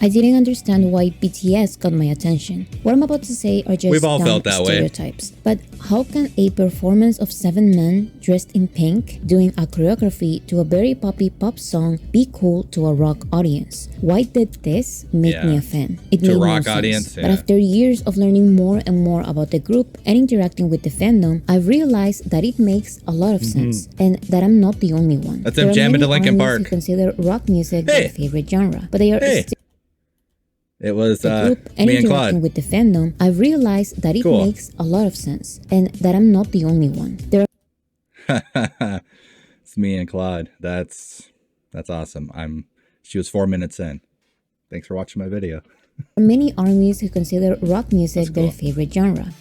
I didn't understand why BTS got my attention. What I'm about to say are just We've all dumb felt that way. stereotypes. But how can a performance of 7 men dressed in pink doing a choreography to a very poppy pop song be cool to a rock audience? Why did this make me a fan? It To made a no rock sense. audience, But yeah. after years of learning more and more about the group and interacting with the fandom, I've realized that it makes a lot of sense and that I'm not the only one. That's There them are jamming many to Linkin armies Park. who consider rock music their favorite genre, but they are still It was the group and me and interacting Claude. with the fandom, I've realized that it Cool. makes a lot of sense and that I'm not the only one. There It's me and Claude. That's awesome. She was 4 minutes in. Thanks for watching my video. are many armies who consider rock music That's their cool. favorite genre.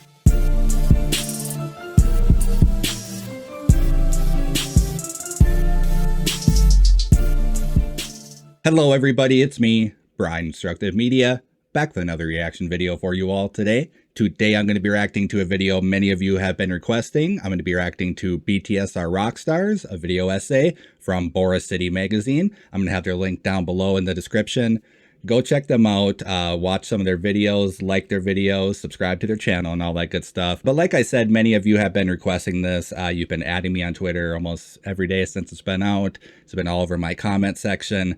Hello everybody, it's me, Brian Instructive Media, back with another reaction video for you all today. Today I'm going to be reacting to a video many of you have been requesting. I'm going to be reacting to BTS Are Rockstars, a video essay from Boracity magazine. I'm going to have their link down below in the description. Go check them out, watch some of their videos, like their videos, subscribe to their channel and all that good stuff. But like I said, many of you have been requesting this. You've been adding me on Twitter almost every day since it's been out. It's been all over my comment section.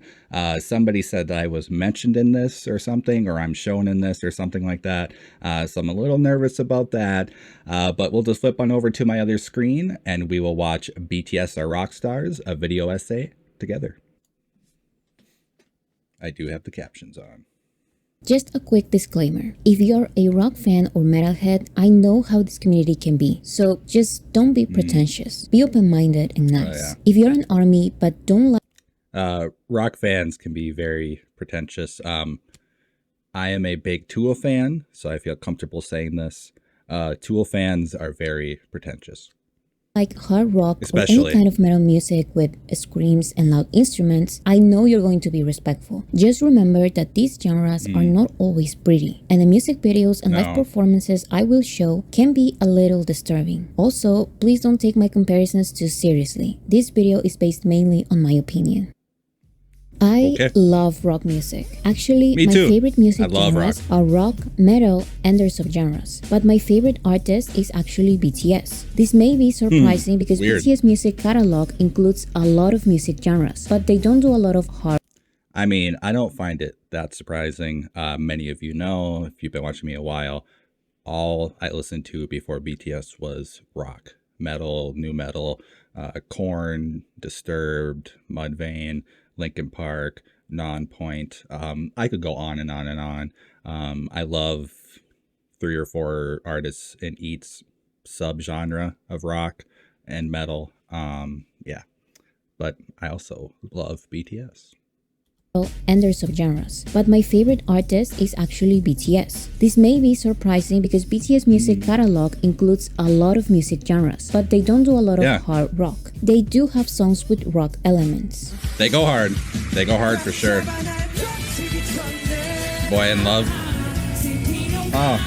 Somebody said that I was mentioned in this or something, or I'm shown in this or something like that. So I'm a little nervous about that. But we'll just flip on over to my other screen and we will watch BTS Are Rockstars, a video essay together. I do have the captions on. Just a quick disclaimer. If you're a rock fan or metalhead, I know how this community can be. So just don't be pretentious. Be open-minded and nice. yeah. If you're an army but don't like Rock fans can be very pretentious. I am a big Tool fan, so I feel comfortable saying this. Tool fans are very pretentious. hard rock or Especially. any kind of metal music with screams and loud instruments, I know you're going to be respectful. Just remember that these genres are not always pretty, and the music videos and live performances I will show can be a little disturbing. Also, please don't take my comparisons too seriously. This video is based mainly on my opinion. I love rock music. Actually, Me my too. favorite music I love genres are rock, metal, and their subgenres. But my favorite artist is actually BTS. This may be surprising because Weird. BTS music catalog includes a lot of music genres, but they don't do a lot of hard I mean, I don't find it that surprising. Many of you know, if you've been watching me a while, all I listened to before BTS was rock, metal, new metal, Korn, Disturbed, Mudvayne, Linkin Park, Non-Point. I could go on and on and on. I love 3 or 4 artists in each subgenre of rock and metal. Yeah, but I also love BTS. and their subgenres. But my favorite artist is actually BTS. This may be surprising because BTS music catalog includes a lot of music genres, but they don't do a lot of hard rock. They do have songs with rock elements. They go hard. They go hard for sure. Boy in Love. Oh,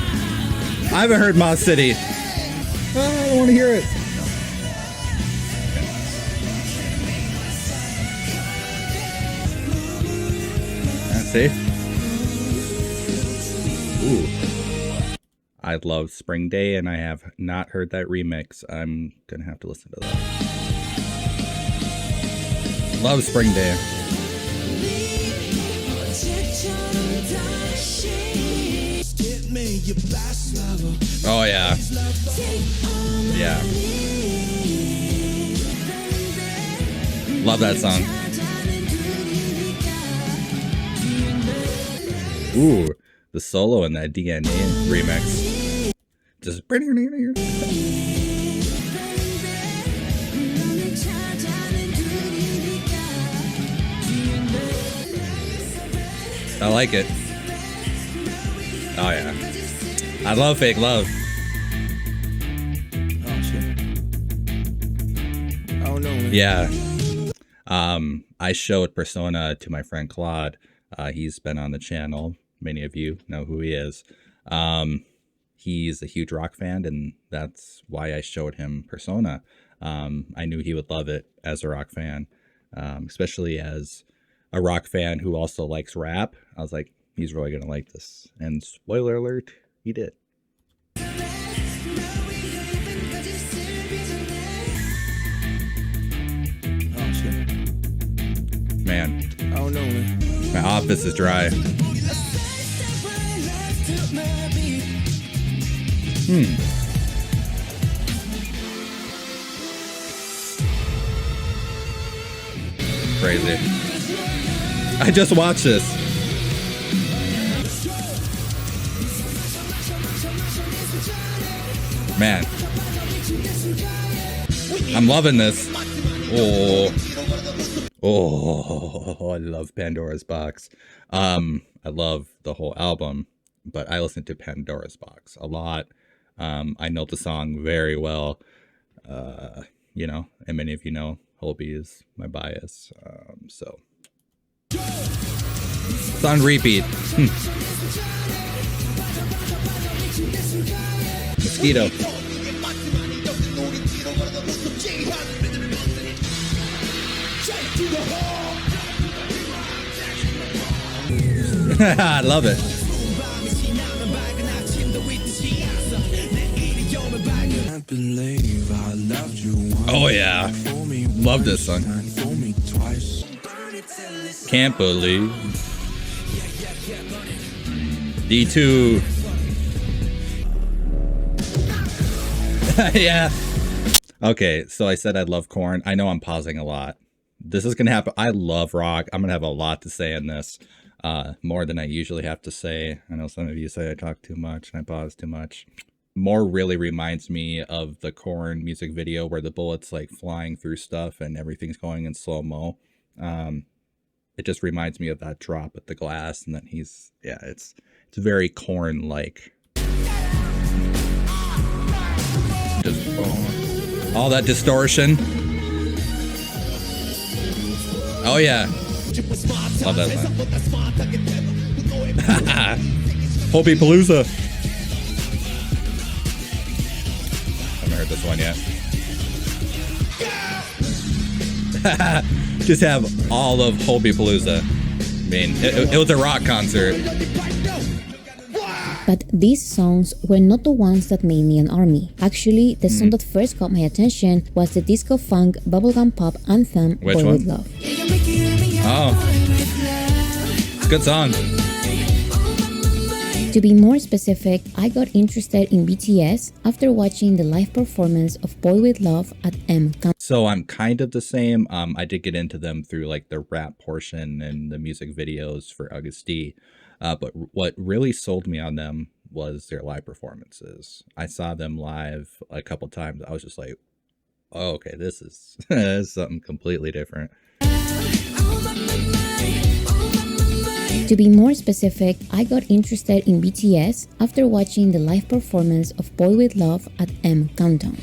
I haven't heard Moss City. Oh, I don't want to hear it. See? Ooh. I love Spring Day, and I have not heard that remix. I'm gonna have to listen to that. Love Spring Day. Oh yeah. Yeah. Love that song. Ooh, the solo in that DNA remix. Just I like it. Oh yeah. I love Fake Love. Oh shit. I don't know, man. Yeah. I showed Persona to my friend Claude. He's been on the channel. Many of you know who he is. He's a huge rock fan, and that's why I showed him Persona. I knew he would love it as a rock fan, especially as a rock fan who also likes rap. I was like, he's really gonna like this. And spoiler alert, he did. Man, oh no, my office is dry. Crazy. I just watched this. Man, I'm loving this. Oh, I love Pandora's Box. I love the whole album, but I listen to Pandora's Box a lot. I know the song very well. You know, and many of you know Holby is my bias. So it's on repeat. Mosquito. I love it. Oh yeah, love this song. Can't believe D2. Yeah. Okay, so I said I love Korn. I know I'm pausing a lot. This is gonna happen. I love rock. I'm gonna have a lot to say in this, more than I usually have to say. I know some of you say I talk too much and I pause too much. More really reminds me of the Korn music video where the bullet's like flying through stuff and everything's going in slow-mo. It just reminds me of that drop at the glass, and then he's, yeah, it's very Korn-like. Just, all that distortion. Oh yeah, love that song. Holby Palooza. Haven't heard this one yet. Just have all of Holby Palooza. I mean, it was a rock concert. But these songs were not the ones that made me an ARMY. Actually, the song that first got my attention was the disco funk bubblegum pop anthem, Which Boy one? With Love. Oh, it's a good song. To be more specific, I got interested in BTS after watching the live performance of Boy With Love at M. So I'm kind of the same. I did get into them through like the rap portion and the music videos for Augusti. But what really sold me on them was their live performances. I saw them live a couple times. I was just like, oh, okay, this is something completely different. To be more specific, I got interested in BTS after watching the live performance of Boy With Love at M Countdown.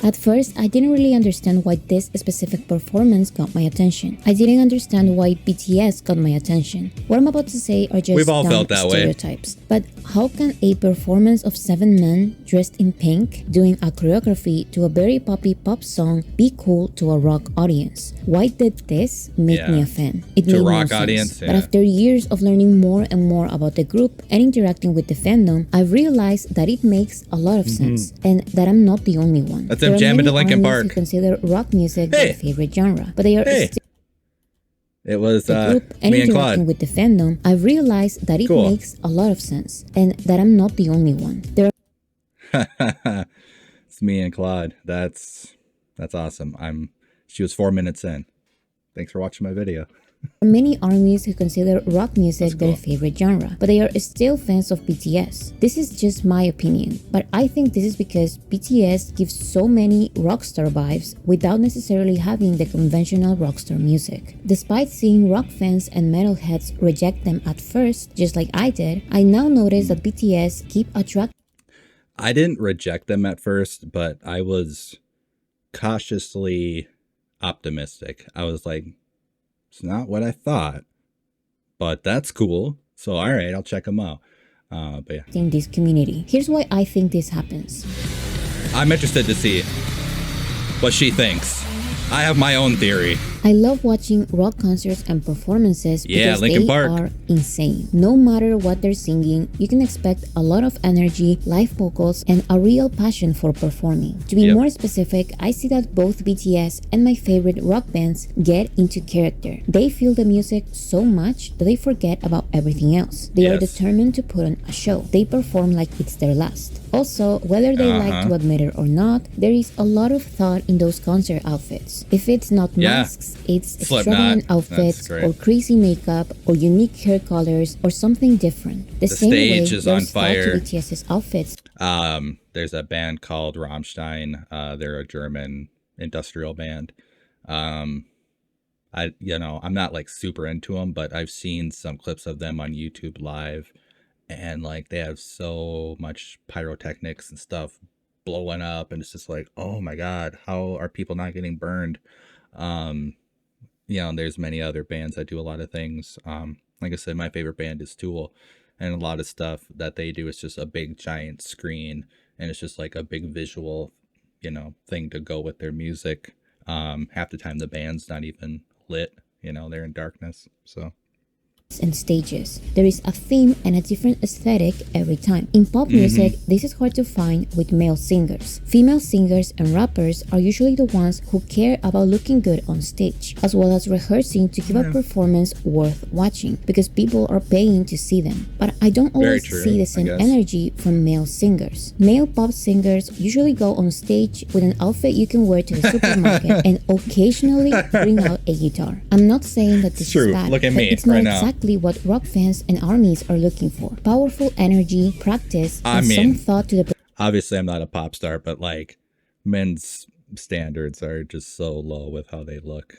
At first, I didn't really understand why this specific performance got my attention. I didn't understand why BTS got my attention. What I'm about to say are just We've all dumb felt that stereotypes. But how can a performance of 7 men dressed in pink doing a choreography to a very poppy pop song be cool to a rock audience? Why did this make me a fan? It To made a no rock sense. audience, But yeah. after years of learning more and more about the group and interacting with the fandom, I realized that it makes a lot of sense and that I'm not the only one. That's There them are jamming many to Linkin ARMYs Park. who consider rock music their favorite genre, but they are still It was the group and me and interacting Claude. with the fandom. I realized that it makes a lot of sense and that I'm not the only one. There It's me and Claude. That's awesome. She was 4 minutes in. Thanks for watching my video. are many ARMYs who consider rock music their favorite genre, but they are still fans of BTS. This is just my opinion, but I think this is because BTS gives so many rockstar vibes without necessarily having the conventional rockstar music. Despite seeing rock fans and metalheads reject them at first, just like I did, I now notice that BTS keep attracting. I didn't reject them at first, but I was cautiously optimistic. I was like, it's not what I thought, but that's cool. So, all right, I'll check them out. But yeah, in this community. Here's why I think this happens. I'm interested to see what she thinks. I have my own theory. I love watching rock concerts and performances because Linkin they Park are insane. No matter what they're singing, you can expect a lot of energy, live vocals, and a real passion for performing. To be more specific, I see that both BTS and my favorite rock bands get into character. They feel the music so much that they forget about everything else. They are determined to put on a show. They perform like it's their last. Also, whether they like to admit it or not, there is a lot of thought in those concert outfits. If it's not masks, it's extravagant outfits or crazy makeup or unique hair colors or something different. The same stage way is on fire. To BTS's outfits. There's a band called Rammstein. They're a German industrial band. I'm not like super into them, but I've seen some clips of them on YouTube Live. And like they have so much pyrotechnics and stuff blowing up, and it's just like, oh my god, how are people not getting burned? There's many other bands that do a lot of things. Like I said, my favorite band is Tool, and a lot of stuff that they do is just a big giant screen, and it's just like a big visual thing to go with their music. Half the time the band's not even lit, they're in darkness. So and stages. There is a theme and a different aesthetic every time. In pop music, this is hard to find with male singers. Female singers and rappers are usually the ones who care about looking good on stage, as well as rehearsing to give a performance worth watching, because people are paying to see them. But I don't always see the same energy from male singers. Male pop singers usually go on stage with an outfit you can wear to the supermarket and occasionally bring out a guitar. I'm not saying that this is bad, Look at me it's not right now. exactly what rock fans and armies are looking for. Powerful energy, practice, and some thought to the... Obviously, I'm not a pop star, but like men's standards are just so low with how they look.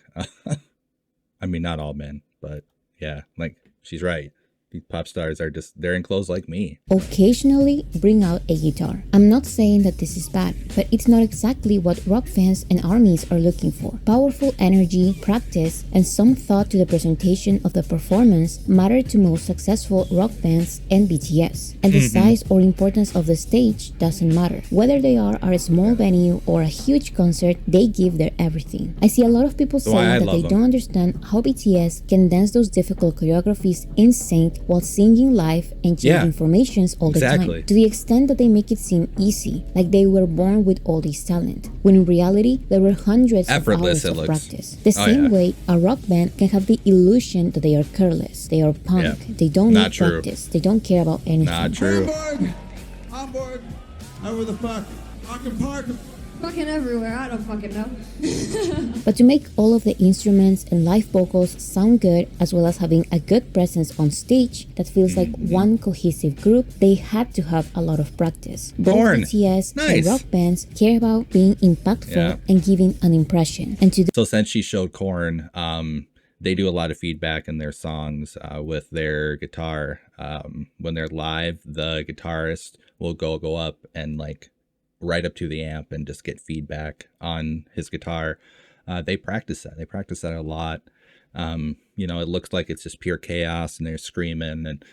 I mean, not all men, but yeah, like she's right. These pop stars are they're in clothes like me. Occasionally bring out a guitar. I'm not saying that this is bad, but it's not exactly what rock fans and armies are looking for. Powerful energy, practice, and some thought to the presentation of the performance matter to most successful rock bands and BTS. And the size or importance of the stage doesn't matter. Whether they are at a small venue or a huge concert, they give their everything. I see a lot of people saying that they don't understand how BTS can dance those difficult choreographies in sync while singing live and changing formations all the time, to the extent that they make it seem easy, like they were born with all this talent, when in reality there were hundreds of hours of practice. The same way a rock band can have the illusion that they are careless, they are punk, they don't need practice, they don't care about anything. Not true. I'm bored. Over the fuck. Fucking park. Fucking everywhere, I don't fucking know. But to make all of the instruments and live vocals sound good, as well as having a good presence on stage that feels like one cohesive group, they had to have a lot of practice. Both BTS and rock bands care about being impactful and giving an impression. And so since she showed Korn, they do a lot of feedback in their songs with their guitar. When they're live, the guitarist will go up and like right up to the amp and just get feedback on his guitar. They practice that. They practice that a lot. It looks like it's just pure chaos and they're screaming, and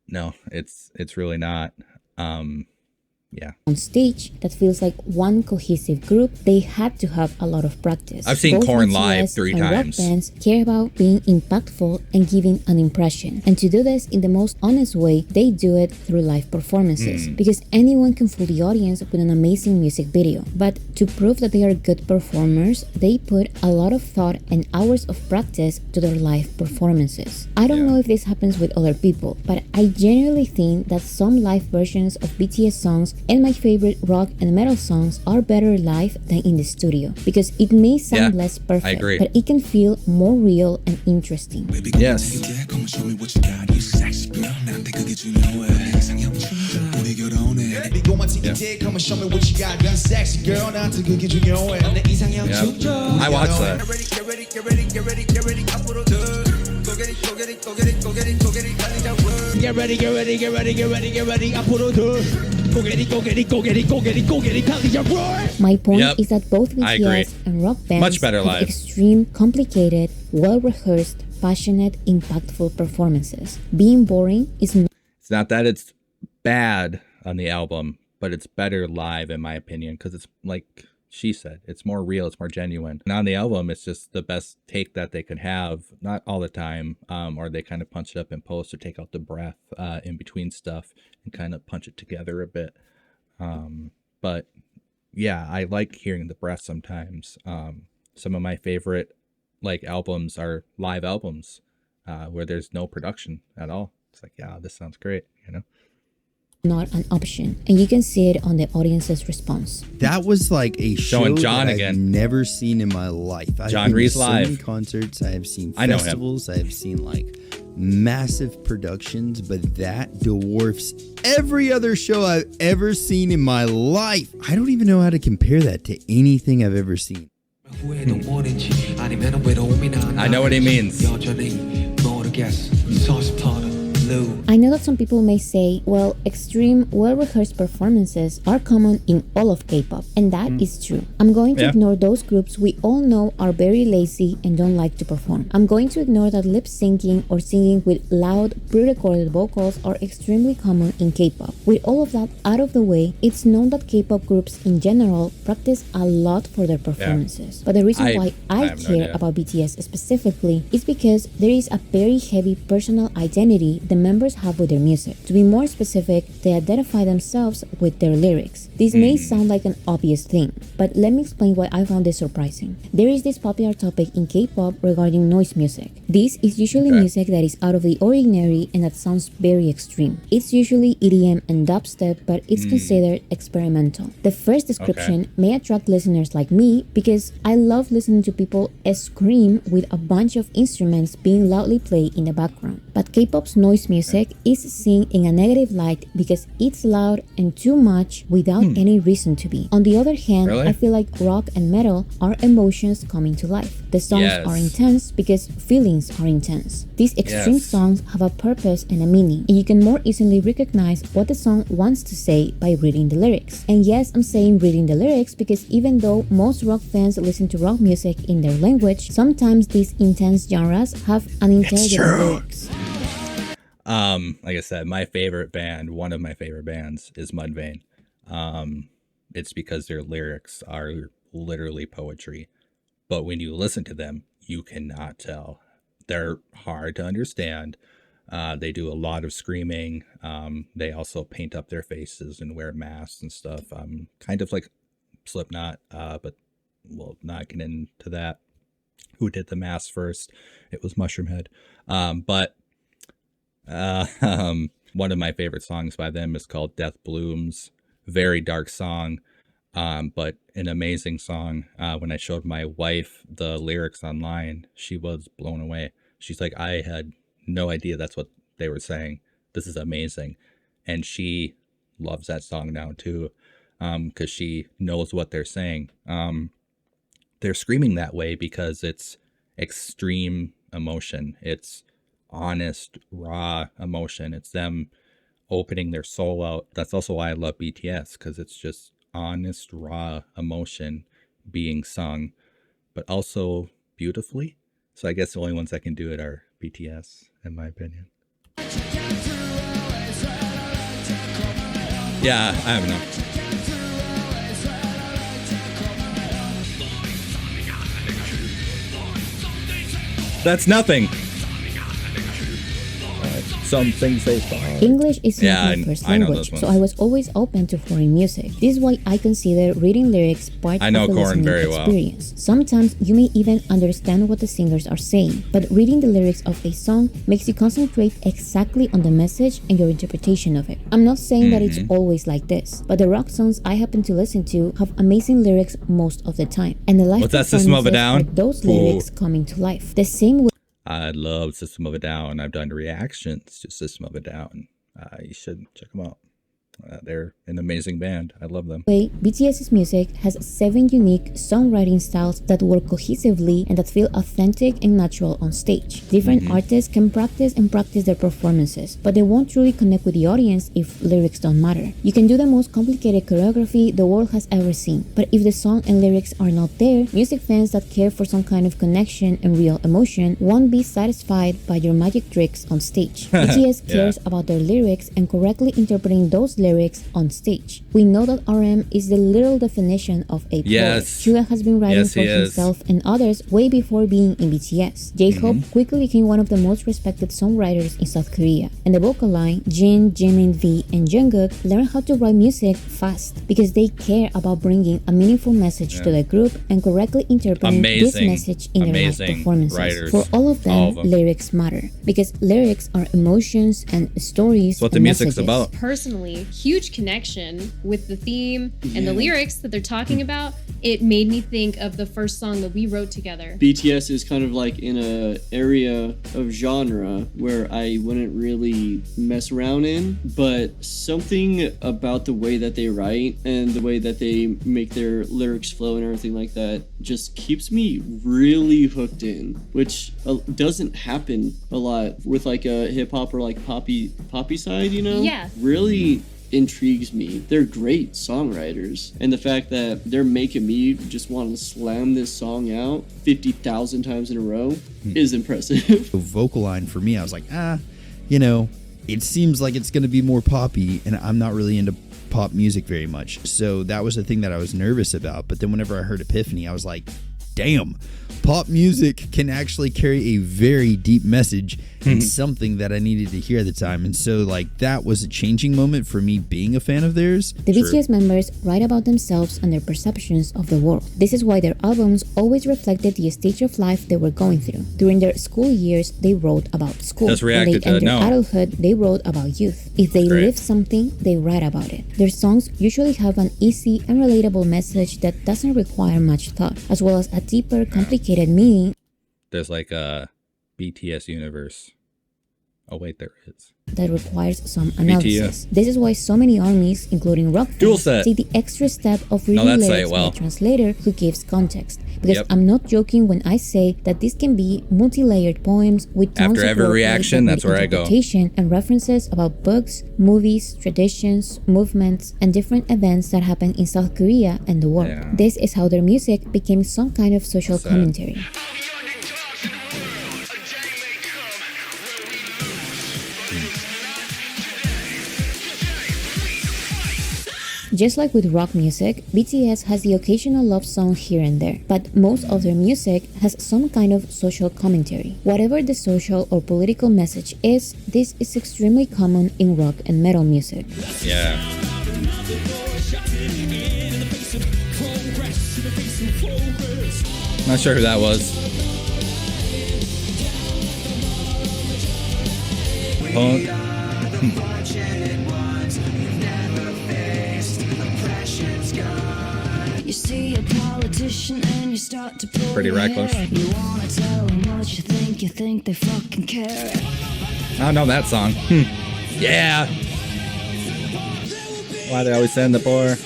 no, it's really not. On stage that feels like one cohesive group, they had to have a lot of practice. I've seen Korn live 3 times. Rock bands care about being impactful and giving an impression. And to do this in the most honest way, they do it through live performances. Because anyone can fool the audience with an amazing music video. But to prove that they are good performers, they put a lot of thought and hours of practice to their live performances. I don't know if this happens with other people, but I genuinely think that some live versions of BTS songs and my favorite rock and metal songs are better live than in the studio, because it may sound less perfect, but it can feel more real and interesting. Yes. I watched that. Get ready, get ready, get ready, get ready, get ready. I put on go get it, go get it, go get it, go get it, go get it. My point is that both BTS and rock bands much better have live. Extreme, complicated, well-rehearsed, passionate, impactful performances. Being boring is It's not that it's bad on the album, but it's better live in my opinion, because it's like she said. It's more real. It's more genuine. And on the album, it's just the best take that they could have. Not all the time, or they kind of punch it up in post or take out the breath in between stuff and kind of punch it together a bit. But yeah, I like hearing the breath sometimes. Some of my favorite like albums are live albums where there's no production at all. It's like, yeah, this sounds great, you know? Not an option, and you can see it on the audience's response. That was like a show Showing John that again. I've never seen in my life. I've John been to Reese so live. many concerts. I have seen I know him. festivals. I have seen like massive productions, but that dwarfs every other show I've ever seen in my life. I don't even know how to compare that to anything I've ever seen. I know what he means. I know that some people may say, well, extreme, well-rehearsed performances are common in all of K-pop, and that is true. I'm going to ignore those groups we all know are very lazy and don't like to perform. I'm going to ignore that lip-syncing or singing with loud, pre-recorded vocals are extremely common in K-pop. With all of that out of the way, it's known that K-pop groups in general practice a lot for their performances. But the reason why I have no care idea. about BTS specifically is because there is a very heavy personal identity the members have with their music. To be more specific, they identify themselves with their lyrics. This may sound like an obvious thing, but let me explain why I found this surprising. There is this popular topic in K-pop regarding noise music. This is usually music that is out of the ordinary and that sounds very extreme. It's usually EDM and dubstep, but it's considered experimental. The first description may attract listeners like me because I love listening to people scream with a bunch of instruments being loudly played in the background. But K-pop's noise music is seen in a negative light because it's loud and too much without any reason to be. On the other hand, Really? I feel like rock and metal are emotions coming to life. The songs are intense because feelings are intense. These extreme songs have a purpose and a meaning, and you can more easily recognize what the song wants to say by reading the lyrics. And yes, I'm saying reading the lyrics because even though most rock fans listen to rock music in their language, sometimes these intense genres have unintelligible lyrics. Like I said, my favorite band, one of my favorite bands is Mudvayne. It's because their lyrics are literally poetry. But when you listen to them, you cannot tell. They're hard to understand. They do a lot of screaming. They also paint up their faces and wear masks and stuff. Kind of like Slipknot, but we'll not get into that. Who did the mask first? It was Mushroomhead. But one of my favorite songs by them is called Death Blooms. Very dark song, but an amazing song. When I showed my wife the lyrics online, she was blown away. She's like, I had no idea that's what they were saying. This is amazing. And she loves that song now too, because she knows what they're saying. They're screaming that way because it's extreme emotion. It's honest, raw emotion. It's them opening their soul out. That's also why I love BTS, because it's just honest, raw emotion being sung, but also beautifully. So I guess the only ones that can do it are BTS, in my opinion. Yeah, I don't know. That's nothing. Some things they thought. English is not my first I know language, those so ones. I was always open to foreign music. This is why I consider reading lyrics part I know of the Korn listening very well. experience. Sometimes you may even understand what the singers are saying, but reading the lyrics of a song makes you concentrate exactly on the message and your interpretation of it. I'm not saying that it's always like this, but the rock songs I happen to listen to have amazing lyrics most of the time, and the live What's that, System of a performances Down? are those lyrics coming to life. The same way I love System of a Down. I've done reactions to System of a Down. You should check them out. They're an amazing band. I love them. BTS's music has 7 unique songwriting styles that work cohesively and that feel authentic and natural on stage. Different artists can practice their performances, but they won't truly connect with the audience if lyrics don't matter. You can do the most complicated choreography the world has ever seen, but if the song and lyrics are not there, music fans that care for some kind of connection and real emotion won't be satisfied by your magic tricks on stage. BTS cares about their lyrics and correctly interpreting those lyrics lyrics on stage. We know that RM is the literal definition of a poet. Suga has been writing for himself and others way before being in BTS. J-Hope quickly became one of the most respected songwriters in South Korea, and the vocal line, Jin, Jimin, V, and Jungkook learned how to write music fast because they care about bringing a meaningful message to the group and correctly interpreting this message in their live performances. For all of them, lyrics matter because lyrics are emotions and stories. That's what the music's about. Personally, huge connection with the theme and the lyrics that they're talking about. It made me think of the first song that we wrote together. BTS is kind of like in a area of genre where I wouldn't really mess around in, but something about the way that they write and the way that they make their lyrics flow and everything like that just keeps me really hooked in, which doesn't happen a lot with like a hip hop or like poppy side, you know? Yeah. Really intrigues me. They're great songwriters, and the fact that they're making me just want to slam this song out 50,000 times in a row is impressive. The vocal line for me, I was like, it seems like it's going to be more poppy, and I'm not really into pop music very much. So that was the thing that I was nervous about. But then whenever I heard Epiphany, I was like, damn, pop music can actually carry a very deep message and something that I needed to hear at the time. And so like that was a changing moment for me being a fan of theirs. The BTS members write about themselves and their perceptions of the world. This is why their albums always reflected the stage of life they were going through. During their school years, they wrote about school. When they entered adulthood, they wrote about youth. If they live something, they write about it. Their songs usually have an easy and relatable message that doesn't require much thought, as well as a deeper, complicated meaning. There's like a BTS universe. Oh wait, there is. That requires some analysis. This is why so many armies, including rock fans, take the extra step of reading lyrics by a translator who gives context. Because I'm not joking when I say that this can be multi-layered poems with tons after every reaction, that's where I go. And references about books, movies, traditions, movements, and different events that happen in South Korea and the world. This is how their music became some kind of social commentary. Just like with rock music, BTS has the occasional love song here and there, but most of their music has some kind of social commentary. Whatever the social or political message is, this is extremely common in rock and metal music. Yeah. Not sure who that was. You see a politician and you start to pull pretty reckless. You wanna tell them what you think they fucking care. I know that song. Yeah. Why they always send the poor?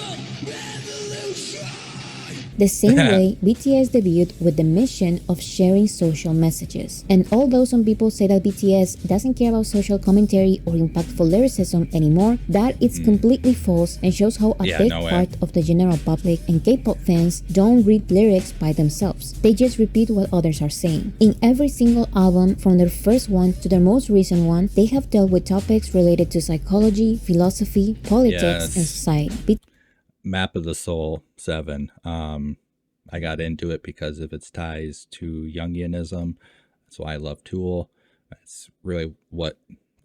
The same way, BTS debuted with the mission of sharing social messages. And although some people say that BTS doesn't care about social commentary or impactful lyricism anymore, that is completely false and shows how a big part of the general public and K-pop fans don't read lyrics by themselves. They just repeat what others are saying. In every single album, from their first one to their most recent one, they have dealt with topics related to psychology, philosophy, politics, and society. Map of the Soul 7. I got into it because of its ties to Jungianism. That's why I love Tool. That's really what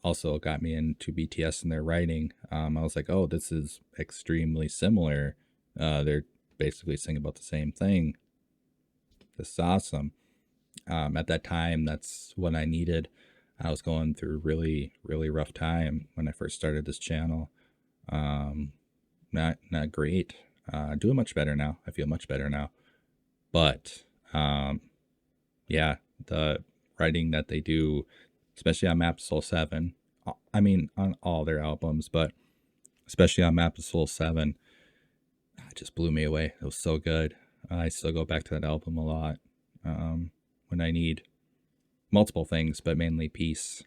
also got me into BTS and their writing. I was like, oh, this is extremely similar. They're basically singing about the same thing. This is awesome. At that time, that's what I needed. I was going through really, really rough time when I first started this channel. Not great. Doing much better now. I feel much better now. But yeah, the writing that they do, especially on Map of Soul 7, I mean on all their albums, but especially on Map of Soul 7, it just blew me away. It was so good. I still go back to that album a lot when I need multiple things, but mainly peace.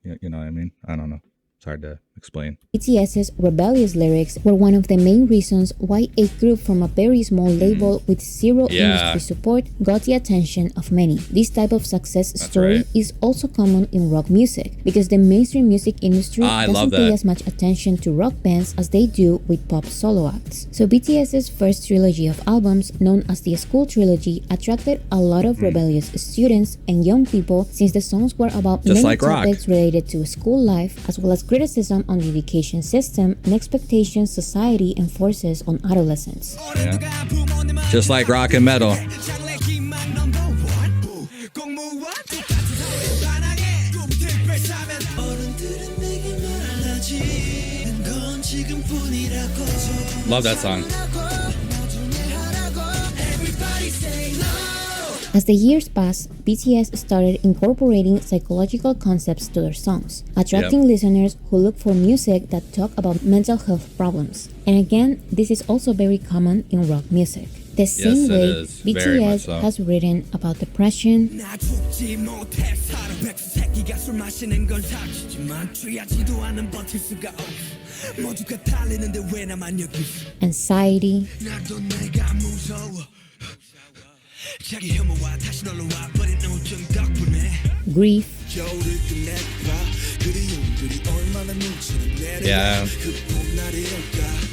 You know what I mean? I don't know. It's hard to Explain. BTS's rebellious lyrics were one of the main reasons why a group from a very small label with zero industry support got the attention of many. This type of success story is also common in rock music because the mainstream music industry doesn't pay as much attention to rock bands as they do with pop solo acts. So BTS's first trilogy of albums, known as the School Trilogy, attracted a lot of rebellious students and young people since the songs were about many topics related to school life as well as criticism on the education system and expectations society enforces on adolescents. Yeah. Just like rock and metal. Love that song. As the years passed, BTS started incorporating psychological concepts to their songs, attracting listeners who look for music that talk about mental health problems. And again, this is also very common in rock music. The same way BTS has written about depression, anxiety, grief,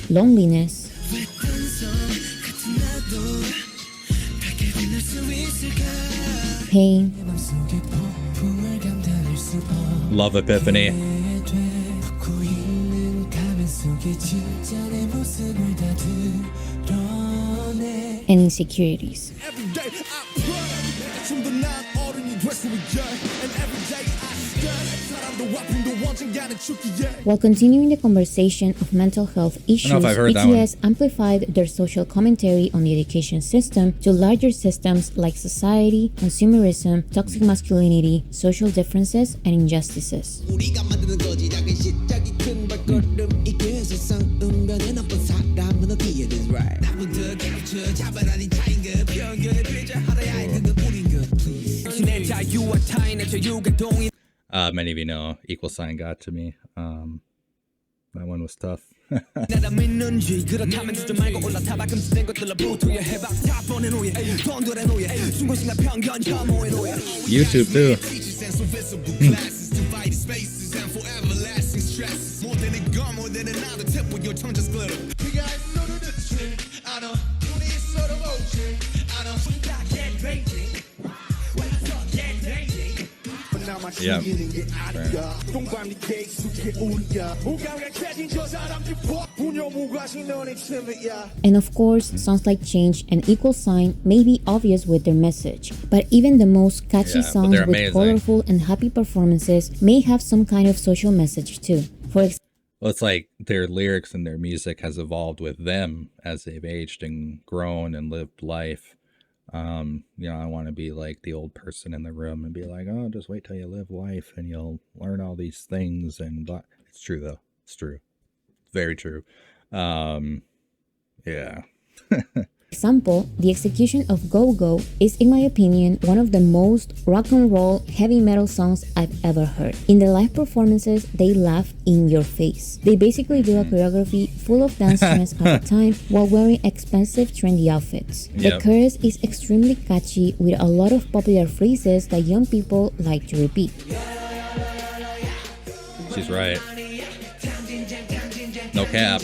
loneliness, pain, Love Epiphany. and insecurities. While continuing the conversation of mental health issues, BTS amplified their social commentary on the education system to larger systems like society, consumerism, toxic masculinity, social differences, and injustices. Many of you know Equal Sign got to me. That one was tough. YouTube too. Yeah. And of course, songs like Change and Equal Sign may be obvious with their message, but even the most catchy songs with colorful and happy performances may have some kind of social message too. Well, it's like their lyrics and their music has evolved with them as they've aged and grown and lived life. You know, I want to be like the old person in the room and be like, oh, just wait till you live life and you'll learn all these things. And blah. It's true though. It's true. Very true. Yeah. Example, the execution of Go Go is, in my opinion, one of the most rock and roll heavy metal songs I've ever heard. In the live performances, they laugh in your face. They basically do a choreography full of dance trends at the time while wearing expensive trendy outfits. The chorus is extremely catchy with a lot of popular phrases that young people like to repeat. She's right. No cap.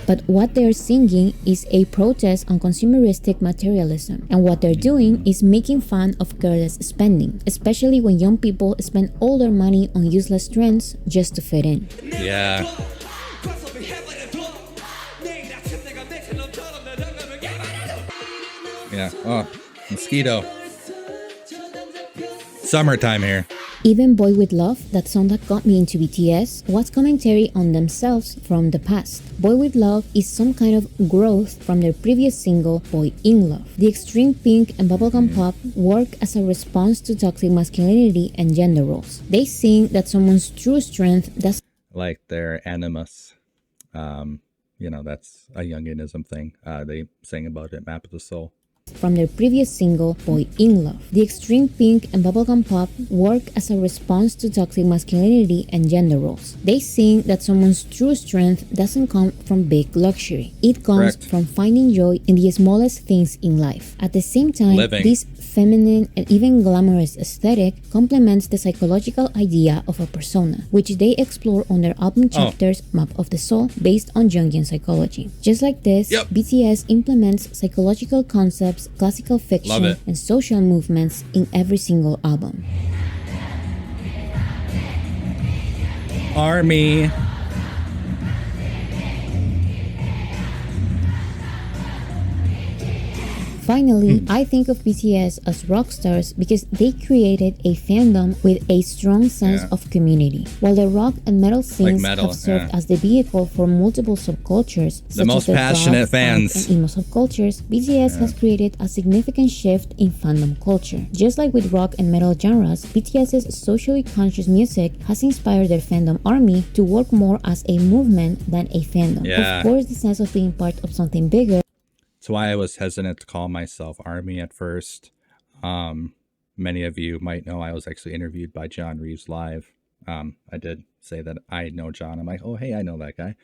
But what they're singing is a protest on consumeristic materialism, and what they're doing is making fun of careless spending, especially when young people spend all their money on useless trends just to fit in. Yeah. Yeah. Oh, mosquito. Summertime here. Even Boy With Love, that song that got me into BTS, was commentary on themselves from the past. Boy With Love is some kind of growth from their previous single, Boy In Love. The extreme pink and bubblegum pop work as a response to toxic masculinity and gender roles. They sing that someone's true strength does like their animus. You know, that's a Jungianism thing. They sing about it, Map of the Soul. from their previous single, Boy in Love. The extreme pink and bubblegum pop work as a response to toxic masculinity and gender roles. They sing that someone's true strength doesn't come from big luxury. It comes from finding joy in the smallest things in life. At the same time, this feminine and even glamorous aesthetic complements the psychological idea of a persona, which they explore on their album chapters Map of the Soul, based on Jungian psychology. Just like this, BTS implements psychological concepts, classical fiction, and social movements in every single album. ARMY. Finally, I think of BTS as rock stars because they created a fandom with a strong sense of community. While the rock and metal scenes have served as the vehicle for multiple subcultures, such as the passionate fans and emo subcultures, BTS has created a significant shift in fandom culture. Just like with rock and metal genres, BTS's socially conscious music has inspired their fandom army to work more as a movement than a fandom. Of course, the sense of being part of something bigger. That's why I was hesitant to call myself ARMY at first. Many of you might know I was actually interviewed by John Reeves live. I did say that I know John. I'm like, oh, hey, I know that guy.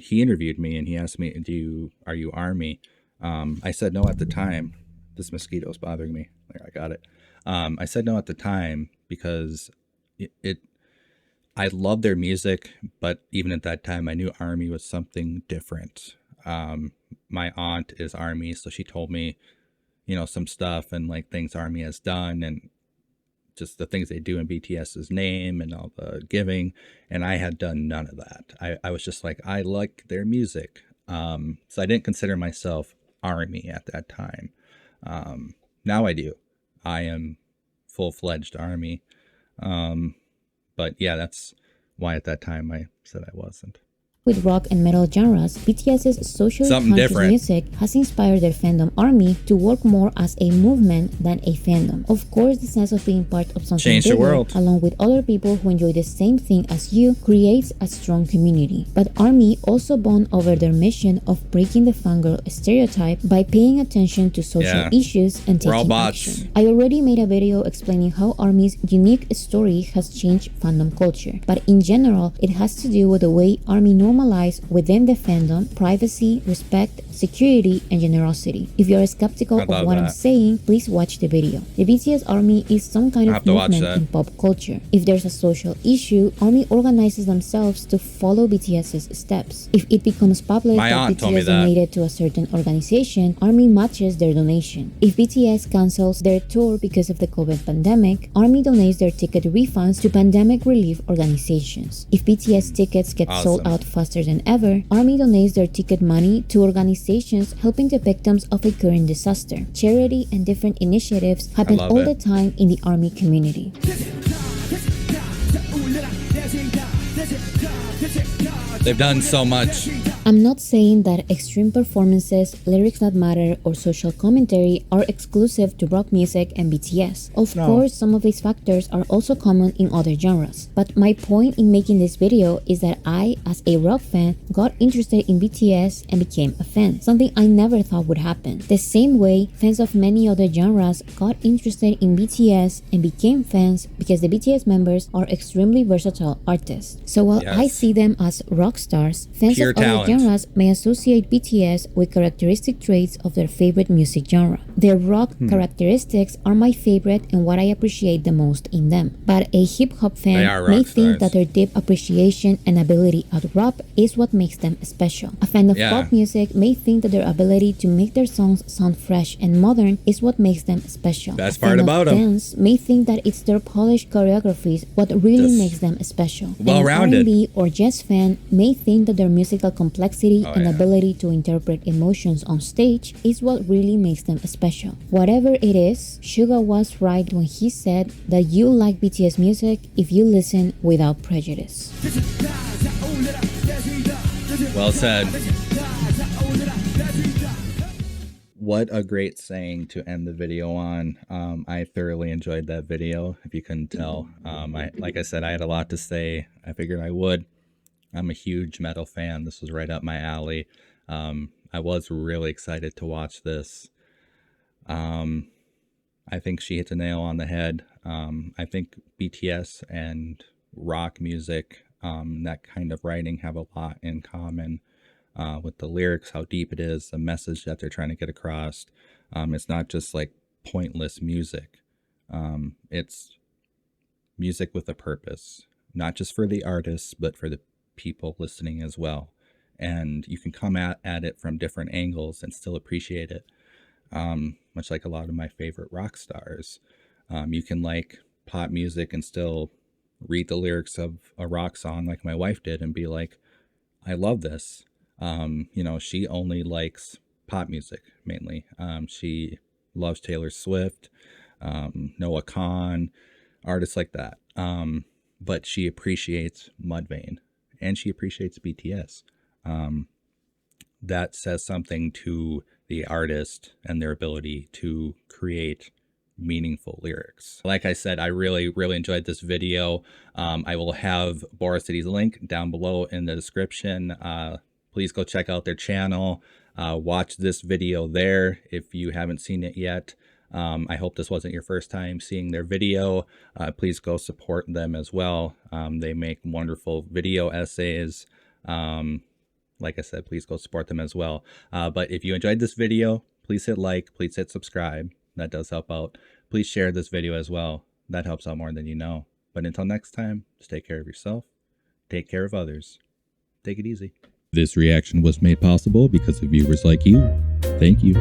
He interviewed me and he asked me, are you ARMY? I said no at the time. This mosquito's bothering me. There, I got it. I said no at the time because I love their music, but even at that time, I knew ARMY was something different. My aunt is ARMY, so she told me, you know, some stuff and like things ARMY has done and just the things they do in BTS's name and all the giving. And I had done none of that. I was just like, I like their music. So I didn't consider myself ARMY at that time. Now I do. I am full-fledged ARMY. But yeah, that's why at that time I said I wasn't. With rock and metal genres, BTS's socially conscious music has inspired their fandom army to work more as a movement than a fandom. Of course, the sense of being part of something bigger, along with other people who enjoy the same thing as you, creates a strong community. But ARMY also bond over their mission of breaking the fangirl stereotype by paying attention to social issues and taking action. I already made a video explaining how ARMY's unique story has changed fandom culture, but in general, it has to do with the way ARMY normalize within the fandom privacy, respect, security, and generosity. If you're skeptical of what I'm saying, please watch the video. The BTS ARMY is some kind of movement in pop culture. If there's a social issue, ARMY organizes themselves to follow BTS's steps. If it becomes public that BTS donated to a certain organization, ARMY matches their donation. If BTS cancels their tour because of the COVID pandemic, ARMY donates their ticket refunds to pandemic relief organizations. If BTS tickets get sold out faster than ever, ARMY donates their ticket money to organizations helping the victims of a current disaster. Charity and different initiatives happen all the time in the ARMY community. They've done so much. I'm not saying that extreme performances, lyrics that matter, or social commentary are exclusive to rock music and BTS. Of course, some of these factors are also common in other genres. But my point in making this video is that I, as a rock fan, got interested in BTS and became a fan, something I never thought would happen. The same way, fans of many other genres got interested in BTS and became fans because the BTS members are extremely versatile artists. So while I see them as rock stars, fans of other genres may associate BTS with characteristic traits of their favorite music genre. Their rock characteristics are my favorite and what I appreciate the most in them. But a hip-hop fan may think that their deep appreciation and ability at rap is what makes them special. A fan of pop music may think that their ability to make their songs sound fresh and modern is what makes them special. Best part about them. Fans may think that it's their polished choreographies what really makes them special. Well-rounded. An R&B or jazz fan may think that their musical complexity and ability to interpret emotions on stage is what really makes them special. Whatever it is, Suga was right when he said that you like BTS music if you listen without prejudice. Well said. What a great saying to end the video on. I thoroughly enjoyed that video, if you couldn't tell. Like I said, I had a lot to say. I figured I would. I'm a huge metal fan. This was right up my alley. I was really excited to watch this. I think she hits a nail on the head. I think BTS and rock music, that kind of writing, have a lot in common with the lyrics, how deep it is, the message that they're trying to get across. It's not just like pointless music. It's music with a purpose, not just for the artists, but for the people listening as well. And you can come at it from different angles and still appreciate it. Much like a lot of my favorite rock stars. You can like pop music and still read the lyrics of a rock song like my wife did and be like, I love this. She only likes pop music mainly. She loves Taylor Swift, Noah Kahan, artists like that. But she appreciates Mudvayne and she appreciates BTS. That says something to the artist and their ability to create meaningful lyrics. Like I said, I really enjoyed this video. I will have Boracity's link down below in the description. Please go check out their channel. Watch this video there if you haven't seen it yet. I hope this wasn't your first time seeing their video. Please go support them as well. They make wonderful video essays. Like I said, please go support them as well. But if you enjoyed this video, please hit like, please hit subscribe. That does help out. Please share this video as well. That helps out more than you know. But until next time, just take care of yourself. Take care of others. Take it easy. This reaction was made possible because of viewers like you. Thank you.